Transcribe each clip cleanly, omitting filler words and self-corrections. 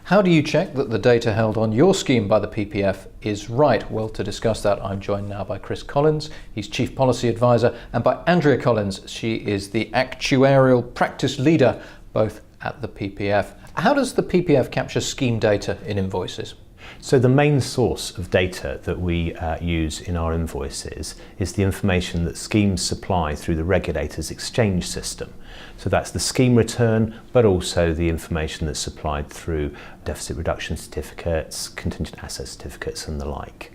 How do you check that the data held on your scheme by the PPF is right? Well, to discuss that, I'm joined now by Chris Collins. He's Chief Policy Advisor, and by Andrea Collins. She is the Actuarial Practice Leader, both at the PPF. How does the PPF capture scheme data in invoices? So the main source of data that we use in our invoices is the information that schemes supply through the regulator's exchange system. So that's the scheme return, but also the information that's supplied through deficit reduction certificates, contingent asset certificates and the like.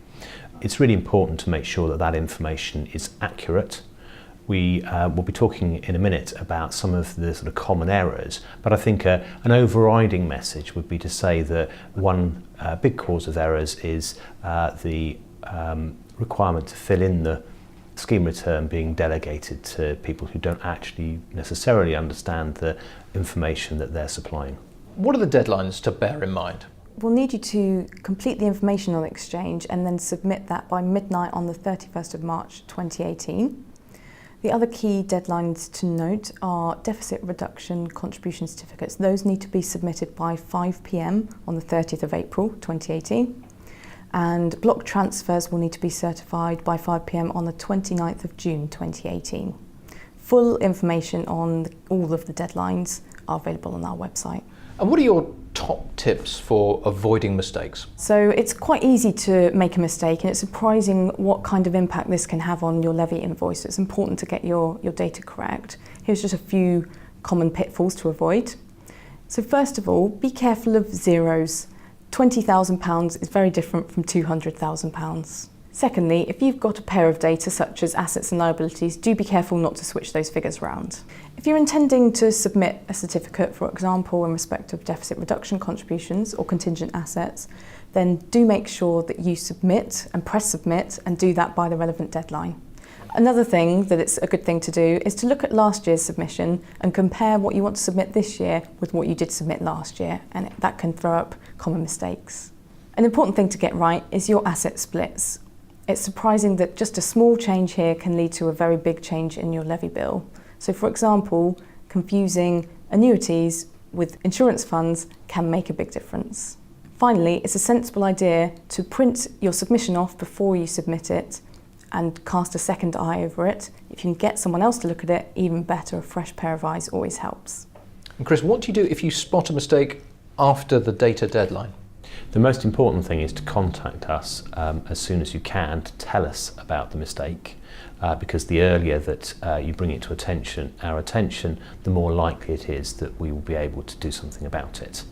It's really important to make sure that that information is accurate. We will be talking in a minute about some of the sort of common errors, but I think an overriding message would be to say that one big cause of errors is the requirement to fill in the scheme return being delegated to people who don't actually necessarily understand the information that they're supplying. What are the deadlines to bear in mind? We'll need you to complete the information on Exchange and then submit that by midnight on the 31st of March 2018. The other key deadlines to note are deficit reduction contribution certificates. Those need to be submitted by 5 p.m. on the 30th of April 2018. And block transfers will need to be certified by 5 p.m. on the 29th of June 2018. Full information on all of the deadlines are available on our website. And what are your top tips for avoiding mistakes? So it's quite easy to make a mistake, and it's surprising what kind of impact this can have on your levy invoice. It's important to get your data correct. Here's just a few common pitfalls to avoid. So first of all, be careful of zeros. £20,000 is very different from £200,000. Secondly, if you've got a pair of data such as assets and liabilities, do be careful not to switch those figures around. If you're intending to submit a certificate, for example, in respect of deficit reduction contributions or contingent assets, then do make sure that you submit and press submit and do that by the relevant deadline. Another thing that it's a good thing to do is to look at last year's submission and compare what you want to submit this year with what you did submit last year, and that can throw up common mistakes. An important thing to get right is your asset splits. It's surprising that just a small change here can lead to a very big change in your levy bill. So for example, confusing annuities with insurance funds can make a big difference. Finally, it's a sensible idea to print your submission off before you submit it and cast a second eye over it. If you can get someone else to look at it, even better, a fresh pair of eyes always helps. And Chris, what do you do if you spot a mistake after the data deadline? The most important thing is to contact us as soon as you can to tell us about the mistake, because the earlier that you bring it to our attention, the more likely it is that we will be able to do something about it.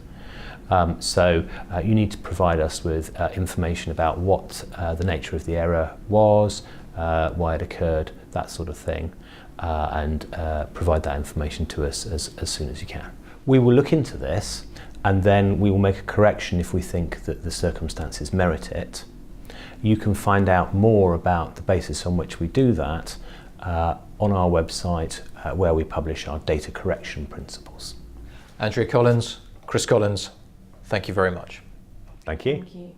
So you need to provide us with information about what the nature of the error was, why it occurred, that sort of thing, and provide that information to us as soon as you can. We will look into this, and then we will make a correction if we think that the circumstances merit it. You can find out more about the basis on which we do that on our website where we publish our data correction principles. Andrea Collins, Chris Collins, thank you very much. Thank you. Thank you.